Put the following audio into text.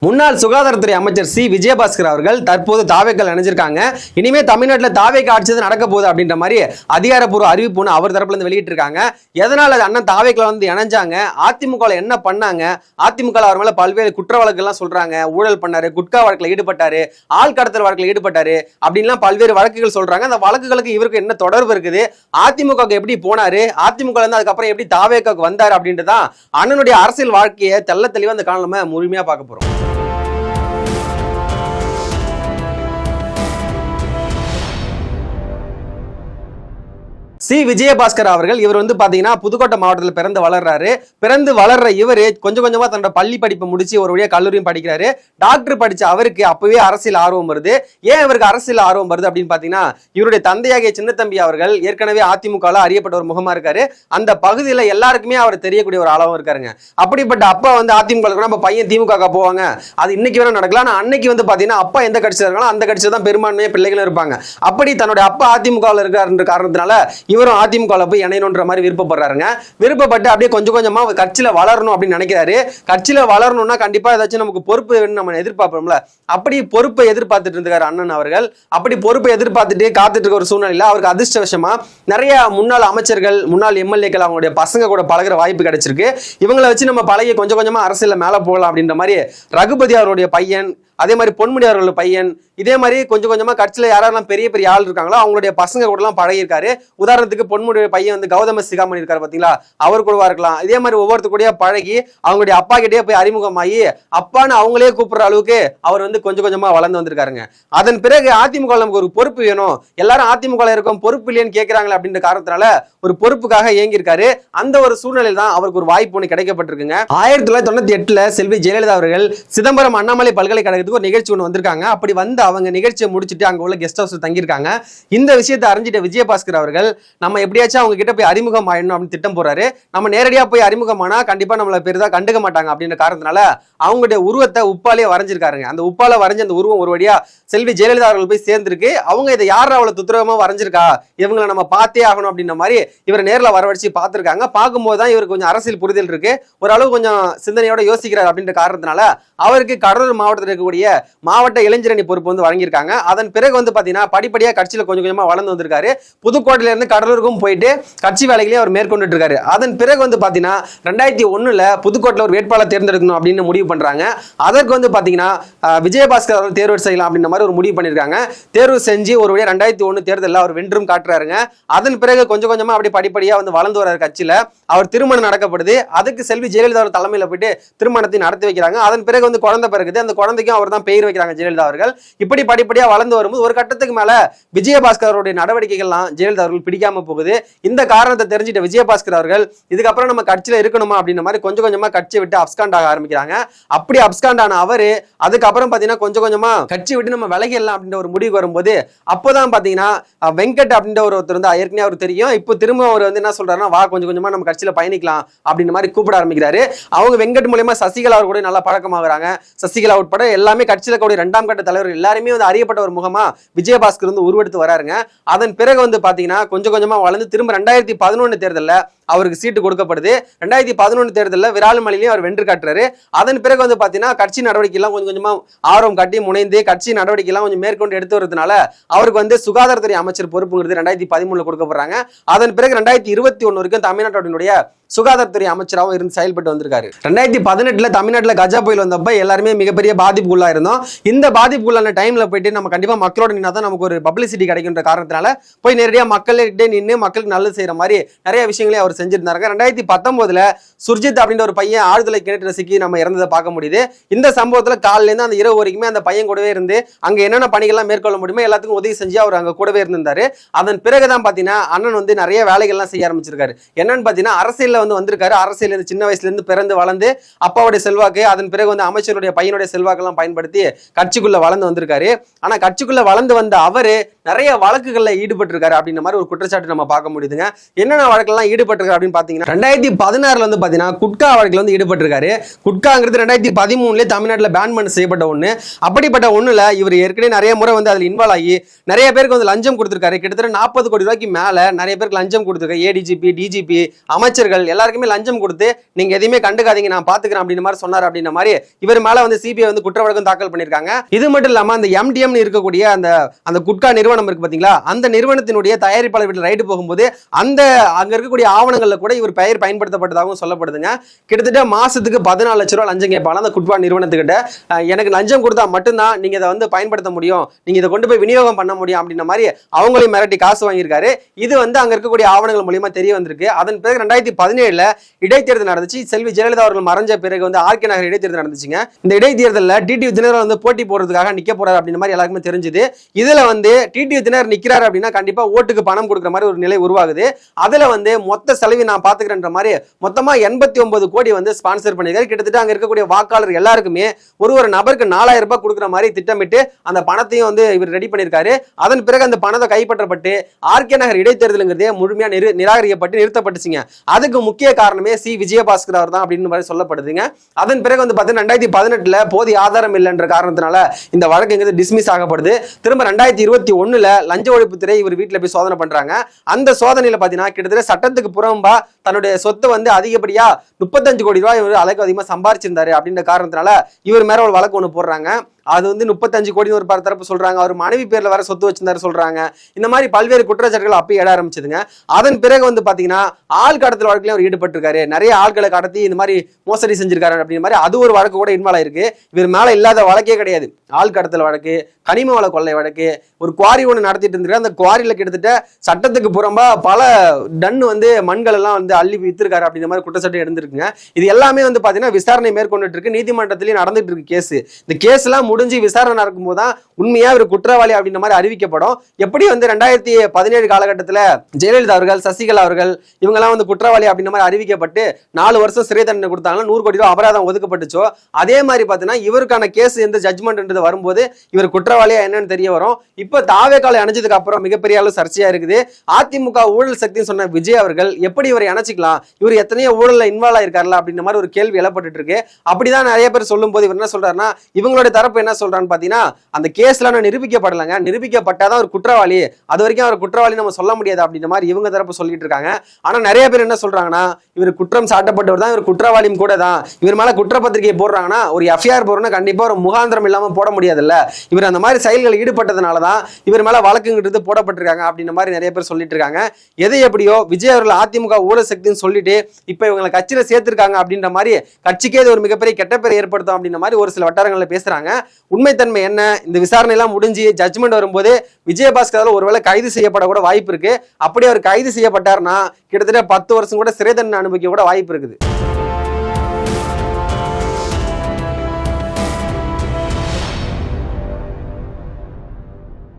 முன்னாள் சுகாதாரத்துறை அமைச்சர் சி விஜயபாஸ்கர் அவர்கள் தற்போது தாவேக்கள் இணைஞ்சிருக்காங்க. இனிமே தமிழ்நாட்டில் தாவேக்கு ஆட்சியது நடக்க போகுது அப்படின்ற மாதிரி அதிகாரப்பூர்வ அறிவிப்புன்னு அவர் தரப்புல இருந்து வெளியிட்டு இருக்காங்க. எதனால அண்ணன் தாவேக்கள் வந்து இணைஞ்சாங்க, அதிமுக என்ன பண்ணாங்க, அதிமுக அவர் மேல பல்வேறு குற்ற வழக்குகள்லாம் சொல்றாங்க. ஊழல் பண்ணாரு, குட்கா வழக்கில் ஈடுபட்டாரு, ஆள் கடத்தல் வழக்கில் ஈடுபட்டாரு அப்படின்லாம் பல்வேறு வழக்குகள் சொல்றாங்க. அந்த வழக்குகளுக்கு இவருக்கு என்ன தொடர்பு இருக்குது, அதிமுக எப்படி போனாரு, அதிமுக இருந்து அதுக்கப்புறம் எப்படி தாவேக்கு வந்தாரு அப்படின்றதான் அண்ணனுடைய அரசியல் வாழ்க்கையை தெள்ள தெளிவா அந்த காணொளியில முழுமையா பார்க்க போறோம். சி விஜயபாஸ்கர் அவர்கள் இவர் வந்து பாத்தீங்கன்னா புதுக்கோட்டை மாவட்டத்தில் பிறந்து வளர்ற இவரு கொஞ்சம் கொஞ்சமா தன்னோட பள்ளி படிப்பை முடிச்சு ஒரு வழியா கல்லூரியும் படிக்கிறாரு. டாக்டர் படிச்ச அவருக்கு அப்பவே அரசியல் ஆர்வம் வருது. ஏன் இவருக்கு அரசியல் ஆர்வம் வருது அப்படின்னு பாத்தீங்கன்னா, இவருடைய தந்தையாகிய சின்னத்தம்பி அவர்கள் ஏற்கனவே அதிமுக அறியப்பட்ட ஒரு முகமா இருக்காரு. அந்த பகுதியில எல்லாருக்குமே அவர் தெரியக்கூடிய ஒரு ஆளாவும் இருக்காருங்க. அப்படிப்பட்ட அப்பா வந்து அதிமுக நம்ம பையன் திமுக போவாங்க, அது இன்னைக்கு வேற நடக்கலாம். ஆனா அன்னைக்கு வந்து பாத்தீங்கன்னா அப்பா எந்த கட்சியில இருக்காங்களோ அந்த கட்சியில தான் பெரும்பான்மையா பிள்ளைகளும் இருப்பாங்க. அப்படி தன்னுடைய அப்பா அதிமுக இருக்காருன்ற காரணத்தினால இவரும் அதிமுக போய் இணையணுன்ற மாதிரி விருப்பப்படுறாருங்க. விருப்பப்பட்டு அப்படியே கொஞ்சம் கொஞ்சமா கட்சியில வளரணும் அப்படின்னு நினைக்கிறாரு. கட்சியில வளரணும்னா கண்டிப்பா ஏதாச்சும் நமக்கு பொறுப்பு வேணும்னு நம்ம எதிர்பார்ப்போம்ல, அப்படி பொறுப்பை எதிர்பார்த்துட்டு இருக்காரு அண்ணன் அவர்கள். அப்படி பொறுப்பை எதிர்பார்த்துட்டு காத்துட்டு இருக்க ஒரு சூழ்நிலையில அவருக்கு அதிர்ஷ்டவசமா நிறைய முன்னாள் அமைச்சர்கள், முன்னாள் எம்எல்ஏக்கள் அவங்களுடைய பசங்க கூட பழகிற வாய்ப்பு கிடைச்சிருக்கு. இவங்களை வச்சு நம்ம பழகி கொஞ்சம் கொஞ்சமா அரசியல மேல போகலாம் அப்படின்ற மாதிரி ரகுபதி அவருடைய பையன், அதே மாதிரி பொன்முடி அவர்களுடைய பையன், இதே மாதிரி கொஞ்சம் கொஞ்சமா கட்சியில யாரெல்லாம் பெரிய பெரிய ஆள் இருக்காங்களோ அவங்களுடைய பசங்க கூட எல்லாம் பழகிருக்காரு. உதாரணத்துக்கு பொன்முடி பையன் வந்து கௌதம சிகாமணி இருக்காரு பாத்தீங்களா, அவர் கூடவா இருக்கலாம். இதே மாதிரி ஒவ்வொருத்தர் கூட பழகி அவங்களுடைய அப்பா கிட்டே போய் அறிமுகமாகி அப்பான்னு அவங்களே கூப்பிடுற அளவுக்கு அவர் வந்து கொஞ்சம் கொஞ்சமா வளர்ந்து வந்திருக்காருங்க. அதன் பிறகு அதிமுக நமக்கு ஒரு பொறுப்பு வேணும், எல்லாரும் அதிமுக இருக்கும், பொறுப்பு இல்லைன்னு கேட்கிறாங்களே அப்படின்ற காரணத்தினால ஒரு பொறுப்புக்காக இயங்கியிருக்காரு. அந்த ஒரு சூழ்நிலையில் தான் அவருக்கு ஒரு வாய்ப்பு ஒன்று கிடைக்கப்பட்டிருக்குங்க. 1998 செல்வி ஜெயலலிதா அவர்கள் சிதம்பரம் அண்ணாமலை பல்கலைக்கழகத்துக்கு ஒரு நிகழ்ச்சி ஒன்று வந்திருக்காங்க. அப்படி வந்து அவங்க நிகழ்ச்சியை முடிச்சுட்டு அங்க உள்ள கெஸ்ட் ஹவுஸ் தங்கியிருக்காங்க. இந்த விஷயத்தை அறிஞ்சிட்ட விஜயபாஸ்கர் அவர்கள் நம்ம எப்படியாச்சும் அவங்க கிட்ட போய் அறிமுகம் ஆயிடணும் அப்படின்னு திட்டம் போறாரு. நம்ம நேரடியா போய் அறிமுகமானா கண்டிப்பா நம்மளை பெரிதா கண்டுக்க மாட்டாங்க அப்படின்ற காரணத்தினால அவங்களுடைய உருவத்தை உப்பாலே வரைஞ்சிருக்காருங்க. அந்த உப்பால வரைஞ்ச அந்த உருவம் ஒரு வழியா செல்வி ஜெயலலிதா அவர்கள் போய் சேர்ந்திருக்கு. அவங்க இதை யாரும் அவளை துத்திரமா வரைஞ்சிருக்கா, இவங்களை நம்ம பார்த்தே ஆகணும் அப்படின்ற மாதிரி இவர் நேரில் வரவழைச்சு பார்த்திருக்காங்க. பார்க்கும்போது தான் இவருக்கு கொஞ்சம் அரசியல் புரிதல் இருக்கு, ஓரளவு கொஞ்சம் சிந்தனையோட யோசிக்கிறார் அப்படின்ற காரணத்தினால அவருக்கு கடலூர் மாவட்டத்தில் இருக்கக்கூடிய மாவட்ட இளைஞரணி பொறுப்பு வந்து வழங்கியிருக்காங்க. அதன் பிறகு வந்து பாத்தீங்கன்னா படிப்படியா கட்சியில கொஞ்சம் கொஞ்சமா வளர்ந்து வந்திருக்காரு. புதுக்கோட்டையில இருந்து கடலூருக்கும் போயிட்டு கட்சி வேலைகளையும் அவர் மேற்கொண்டு இருக்காரு. அதன் பிறகு வந்து பாத்தீங்கன்னா 2001 புதுக்கோட்டையில ஒரு வேட்பாளர் தேர்ந்தெடுக்கணும் அப்படின்னு முடிவு பண்றாங்க. அதற்கு வந்து பாத்தீங்கன்னா விஜயபாஸ்கர் அவர்கள் தேர்வு செய்யலாம் அப்படின்ற மாதிரி ஒரு முடிவு பண்ணிருக்காங்க. தேர்வு செஞ்சு ஒரு வழியா 2001 தேர்தலில் அவர் வென்றும் காட்டுறாருங்க. அதன் பிறகு கொஞ்சம் கொஞ்சமா அப்படி படிப்படியா வந்து வளர்ந்து வர்றாரு கட்சியில. அவர் திருமணம் நடக்கப்படுது. அதுக்கு செல்வி ஜெயலலிதா தலைமையில போயிட்டு திருமணத்தை நடத்தி வைக்கிறாங்க. அதன் பிறகு வந்து குழந்தை பிறகுது. அந்த குழந்தைக்கும் அவர் தான் பெயர் வைக்கிறாங்க ஜெயலலிதா அவர்கள். இப்படி படிப்படியா வளர்ந்து வரும்போது ஒரு கட்டத்துக்கு மேல விஜயபாஸ்கர் அவருடைய நடவடிக்கைகள்லாம் ஜெயலலிதா அவர்கள் பிடிக்காம போகுது. இந்த காரணத்தை தெரிஞ்சிட்ட விஜயபாஸ்கர் அவர்கள் இதுக்கப்புறம் நம்ம கட்சியில இருக்கணுமா அப்படின்ற மாதிரி கொஞ்சம் கொஞ்சமா கட்சியை விட்டு அப்ஸ்காண்ட் ஆக ஆரம்பிக்கிறாங்க. அப்படி அப்ஸ்காண்ட் ஆன அவரு அதுக்கப்புறம் பாத்தீங்கன்னா கொஞ்சம் கொஞ்சமா கட்சி விட்டு நம்ம விலகிடலாம் அப்படின்ற ஒரு முடிவு வரும்போது அப்போதான் பாத்தீங்கன்னா வெங்கட் அப்படின்ற ஒருத்தர் வந்து ஏற்கனவே அவருக்கு தெரியும். இப்போ திரும்ப அவர் வந்து என்ன சொல்றாருன்னா, வா கொஞ்சம் கொஞ்சமா நம்ம கட்சியில பயணிக்கலாம் அப்படின்ற மாதிரி கூப்பிட ஆரம்பிக்கிறாரு. அவங்க வெங்கட் மூலமா சசிகலா அவர் கூட நல்லா பழக்கமாகறாங்க. சசிகலா உட்பட எல்லாமே கட்சியில கூடிய 2ஆம் கட்ட தலைவர் எல்லாருமே வந்து அறியப்பட்ட ஒரு முகமா விஜயபாஸ்கர் வந்து உருவெடுத்து வராருங்க. அதன் பிறகு வந்து பாத்தீங்கன்னா கொஞ்சம் கொஞ்சமா வளர்ந்து திரும்ப 2011 தேர்தலில் அவருக்கு சீட்டு கொடுக்கப்படுது. 2011 தேர்தலில் விராலிமலையிலையும் அவர் வென்று காட்டுறாரு. அதன் பிறகு வந்து பாத்தீங்கன்னா கட்சி நடவடிக்கை எல்லாம் கொஞ்சம் கொஞ்சமா ஆர்வம் காட்டி முனைந்து கட்சி நடவடிக்கை எல்லாம் கொஞ்சம் மேற்கொண்டு எடுத்து வரதுனால அவருக்கு வந்து சுகாதாரத்துறை அமைச்சர் பொறுப்புங்கிறது 2013 கொடுக்கப்படுறாங்க. அதன் பிறகு 2021 வரைக்கும் தமிழ்நாட்டினுடைய சுகாதாரத்துறை அமைச்சராகவும் இருந்து செயல்பட்டு வந்திருக்காரு. 2018 தமிழ்நாட்டில் கஜா புயல் வந்தப்ப எல்லாருமே மிகப்பெரிய பாதிப்புக்குள்ளா இருந்தோம். இந்த பாதிப்புக்குள்ளான டைம்ல போயிட்டு நம்ம கண்டிப்பா மக்களோட நின்னா தான் நமக்கு ஒரு பப்ளிசிட்டி கிடைக்கின்ற காரணத்தினால போய் நேரடியா மக்கள்கிட்டே நின்று மக்களுக்கு நல்லது செய்யற மாதிரி நிறைய விஷயங்களே அவர் செஞ்சிருந்தாங்க. 2019 சுர்ஜித் அப்படின்ற ஒரு பையன் ஆழ்துளை கிணற்று சிக்கி நம்ம இறந்ததை பார்க்க முடியுது. இந்த சம்பவத்துல காலையில இருந்து அந்த இரவு வரைக்குமே அந்த பையன் கூடவே இருந்து அங்க என்னென்ன பணிகள்லாம் மேற்கொள்ள முடியுமோ எல்லாத்துக்கும் உதவி செஞ்சு அவர் அங்க கூடவே இருந்திருந்தாரு. அதன் பிறகுதான் பாத்தீங்கன்னா அண்ணன் வந்து நிறைய வேலைகள்லாம் செய்ய ஆரம்பிச்சிருக்காரு. என்னன்னு பாத்தீங்கன்னா அரசியல் வந்திருக்காரு. அரசியல் சின்ன வயசுல இருந்து பிறந்து வளர்ந்து அப்பாவுடைய செல்வாக்கு, அதன் பிறகு வந்து அமைச்சருடைய பையனுடைய செல்வாக்கெல்லாம் பயன்படுத்தி கட்சிக்குள்ள வளர்ந்து வந்திருக்காரு. ஆனா கட்சிக்குள்ள வளர்ந்து வந்த அவரு நிறைய வழக்குகள்ல ஈடுபட்டு இருக்காரு அப்படின்ற மாதிரி ஒரு குற்றச்சாட்டு நம்ம பார்க்க முடியுதுங்க. என்னென்ன வழக்கெல்லாம் ஈடுபட்டு அப்படின்னு பாத்தீங்கன்னா 2016 வந்து பாத்தீங்கன்னா குட்கா வழக்குல வந்து ஈடுபட்டு இருக்காரு. குட்காங்கிறது 2013 தமிழ்நாட்டில் பேன் பண்ண செய்யப்பட்ட ஒண்ணு. அப்படிப்பட்ட ஒண்ணுல இவர் ஏற்கனவே நிறைய முறை வந்து அதுல இன்வால்வ் ஆகி நிறைய பேருக்கு வந்து லஞ்சம் கொடுத்திருக்காரு. கிட்டத்தட்ட 40 கோடி ரூபாய்க்கு மேல நிறைய பேருக்கு லஞ்சம் கொடுத்திருக்காரு. ஏடிஜிபி, டிஜிபி, அமைச்சர்கள் அதிகாரிகள் எல்லாருக்குமே லஞ்சம் கொடுத்து நீங்க எதையுமே கண்டுக்காதீங்க, நான் பாத்துக்கிறேன் அப்படின்ற மாதிரி சொன்னார் அப்படின்ற மாதிரி இவர் மேல வந்து சிபிஐ வந்து குற்ற வழக்கம் தாக்கல் பண்ணிருக்காங்க. இது மட்டும் இல்லாம அந்த MDM இருக்கக்கூடிய அந்த குட்கா நிறுவனம் இருக்கு பாத்தீங்களா, அந்த நிறுவனத்தினுடைய தயாரிப்பாளர் வீட்டில் ரைடு போகும்போது அந்த அங்க இருக்கக்கூடிய ஆவணங்கள்ல கூட இவர் பெயர் பயன்படுத்தப்பட்டதாகவும் சொல்லப்படுதுங்க. கிட்டத்தட்ட மாசத்துக்கு 14 லட்சம் ரூபாய் லஞ்சம் கேட்பாங்க அந்த குட்கா நிறுவனத்துக்கிட்ட. எனக்கு லஞ்சம் கொடுத்தா மட்டும்தான் நீங்க இதை வந்து பயன்படுத்த முடியும், நீங்க இதை கொண்டு போய் விநியோகம் பண்ண முடியும் அப்படின்ற மாதிரி அவங்களையும் மிரட்டி காசு வாங்கியிருக்காரு. இது வந்து அங்க இருக்கக்கூடிய ஆவணங்கள் மூலியமா தெரிய வந்திருக்கு. அதன் பிறகு 2017 இடைத்தேர்தல் நடந்துச்சு. செல்வி ஜெயலலிதா அவர்கள் மறைஞ்ச பிறகு வந்து RK நகர் இடைத்தேர்தல் நடந்துச்சுங்க. இந்த இடைத்தேர்தலில் டிடிவி தினகரன் வந்து போட்டி போடுறதுக்காக நிக்க போறாரு அப்படின்ற மாதிரி எல்லாருக்குமே தெரிஞ்சது. இதுல வந்து டிடிவி தினகரன் நிக்கிறாரு அப்படின்னா கண்டிப்பா ஓட்டுக்கு பணம் கொடுக்குற மாதிரி ஒரு நிலை உருவாகுது. அதுல வந்து மொத்த செலவு நான் பாத்துக்கிறேன்ற மாதிரி மொத்தமா 89 கோடி வந்து ஸ்பான்சர் பண்ணிருக்காரு. கிட்டத்தட்ட அங்க இருக்கக்கூடிய வாக்காளர் எல்லாருக்குமே ஒரு நபருக்கு 4000 ரூபாய் கொடுக்குற மாதிரி திட்டமிட்டு அந்த பணத்தையும் வந்து இவர் ரெடி பண்ணிருக்காரு. அதன் பிறகு அந்த பணத்தை கைப்பற்றப்பட்டு RK நகர் இடைத்தேர்தலுங்கிறதே முழுமையா நிராகரிக்கப்பட்டு நிறுத்தப்பட்டுச்சுங்க. அதுக்கு முக்கிய காரணமே விஜயபாஸ்கர் அவர் தான் அப்படின்னு மாதிரி சொல்லப்படுதுங்க. அதன் பிறகு வந்து பார்த்தீங்கன்னா 2018 போதிய ஆதாரம் இல்லைன்ற காரணத்தினால இந்த வழக்கு டிஸ்மிஸ் ஆகப்படுது. திரும்ப 2021 லஞ்ச ஒழிப்புத்துறை இவர் வீட்டில் போய் சோதனை பண்றாங்க. அந்த சோதனையில பாத்தீங்கன்னா கிட்டத்தட்ட சட்டத்துக்கு புறம்பா தன்னுடைய சொத்தை வந்து அதிகப்படியா 35 கோடி ரூபாய் இவர் அளவுக்கு அதிகமா சம்பாரிச்சிருந்தாரு அப்படின்ற காரணத்தினால இவர் மேல ஒரு வழக்கு ஒன்று போடுறாங்க. அது வந்து 35 கோடி ஒரு தரப்பு சொல்றாங்க. அவர் மனைவி பேர்ல வர சொத்து வச்சிருந்தாரு சொல்றாங்க. இந்த மாதிரி பல்வேறு குற்றச்சாட்டுகள் அப்பயே எட ஆரம்பிச்சதுங்க. அதன் பிறகு வந்து பாத்தீங்கன்னா ஆள் கடத்தல் வழக்குல அவர் ஈடுபட்டிருக்காரு. நிறைய ஆட்களை கடத்தி இந்த மாதிரி மோசடி செஞ்சிருக்காரு அப்படின்ற மாதிரி அது ஒரு வழக்கு கூட இன்வால்வ் ஆயிருக்கு. இவர் மேல இல்லாத வழக்கே கிடையாது. ஆள் கடத்தல் வழக்கு, கனிம வள கொள்ளை வழக்கு, ஒரு குவாரி ஒன்று நடத்திட்டு இருந்திருக்காரு. அந்த குவாரியில கிட்டத்தட்ட சட்டத்துக்கு புறம்பா பல டன் வந்து மண்கள் எல்லாம் வந்து அள்ளி வித்திருக்காரு அப்படின்ற மாதிரி குற்றச்சாட்டு எடுந்திருக்குங்க. இது எல்லாமே வந்து பாத்தீங்கன்னா விசாரணை மேற்கொண்டுட்டு இருக்கு. நீதிமன்றத்திலேயே நடந்துட்டு இருக்கு கேஸ். இந்த கேஸ் எல்லாம் முடிஞ்சு விசாரணை நடக்கும் போதுதான் உண்மையா ஒரு குற்றவாளி அப்படின்ற மாதிரி அறிவிக்கப்படும். எப்படி வந்து 2017 காலகட்டத்தில் ஜெயலலிதா அவர்கள், சசிகலா அவர்கள் இவங்க எல்லாம் வந்து குற்றவாளி அப்படின்ற மாதிரி அறிவிக்கப்பட்டு 4 வருஷம் சிறை தண்டனை கொடுத்தாங்க, 100 கோடி ரூபாய் அபராதம் ஒதுக்கப்பட்டுச்சோ அதே மாதிரி பாத்தீங்கன்னா இவருக்கான கேஸ் எந்த ஜட்மெண்ட் வரும்போது இவர் குற்றவாளியா என்னன்னு தெரிய வரும். இப்ப தாவேக்காலை அணைஞ்சதுக்கு அப்புறம் மிகப்பெரிய அளவு சர்ச்சையா இருக்குது. அதிமுக ஊழல் சக்தின்னு சொன்ன விஜய் அவர்கள் எப்படி இவரை அணைச்சிக்கலாம், இவர் எத்தனையோ ஊழல்ல இன்வால்வ் ஆயிருக்காருல அப்படின்ற மாதிரி ஒரு கேள்வி எழப்பட்டு இருக்கு. அப்படிதான் நிறைய பேர் சொல்லும் போது இவர் என்ன சொல்றாருன்னா, இவங்களுடைய தரப்பு என்ன சொல்றான்னு பாத்தீங்கன்னா, அந்த கேஸ்ல நிரூபிக்கப்படலங்க, நிரூபிக்கப்பட்டாதான் ஒரு குற்றவாளி, அது வரைக்கும் அவர் குற்றவாளி நம்ம சொல்ல முடியாது அப்படின்ற மாதிரி இவங்க தரப்பு சொல்லிட்டு இருக்காங்க. ஆனா நிறைய பேர் என்ன சொல்றாங்கன்னா, இவர் குற்றம் சாட்டப்பட்டவர் தான், இவர் குற்றவாளியும் கூட தான், இவர் மேல குற்றப்பத்திரிகை போடுறாங்கன்னா ஒரு FIR போறோம்னா கண்டிப்பா ஒரு முகாந்திரம் இல்லாம போட முடியாதுல்ல, இவர் அந்த மாதிரி செயல்கள் ஈடுபட்டதுனாலதான் இவர் மேல வழக்குங்கிறது போடப்பட்டிருக்காங்க அப்படின்ற மாதிரி நிறைய பேர் சொல்லிட்டு இருக்காங்க. எது எப்படியோ விஜய் அவர்கள் அதிமுக ஊழல் சக்தின்னு சொல்லிட்டு இப்ப இவங்களை கட்சியில சேர்த்திருக்காங்க அப்படின்ற மாதிரி கட்சிக்கே ஒரு மிகப்பெரிய கெட்ட பேர் ஏற்படுத்தும் அப்படின்ற மாதிரி ஒரு சில வட்டாரங்கள்ல பேசுறாங்க. உண்மைத்தன்மை என்ன, இந்த விசாரணை எல்லாம் முடிஞ்சு ஜட்ஜ்மெண்ட் வரும்போது விஜயபாஸ்கர் ஒருவேளை கைது செய்யப்பட கூட வாய்ப்பு இருக்கு. அப்படி அவர் கைது செய்யப்பட்டார்னா கிட்டத்தட்ட 10 வருஷம் கூட சிறை தண்டனை அனுபவிக்க கூட வாய்ப்பு இருக்குது.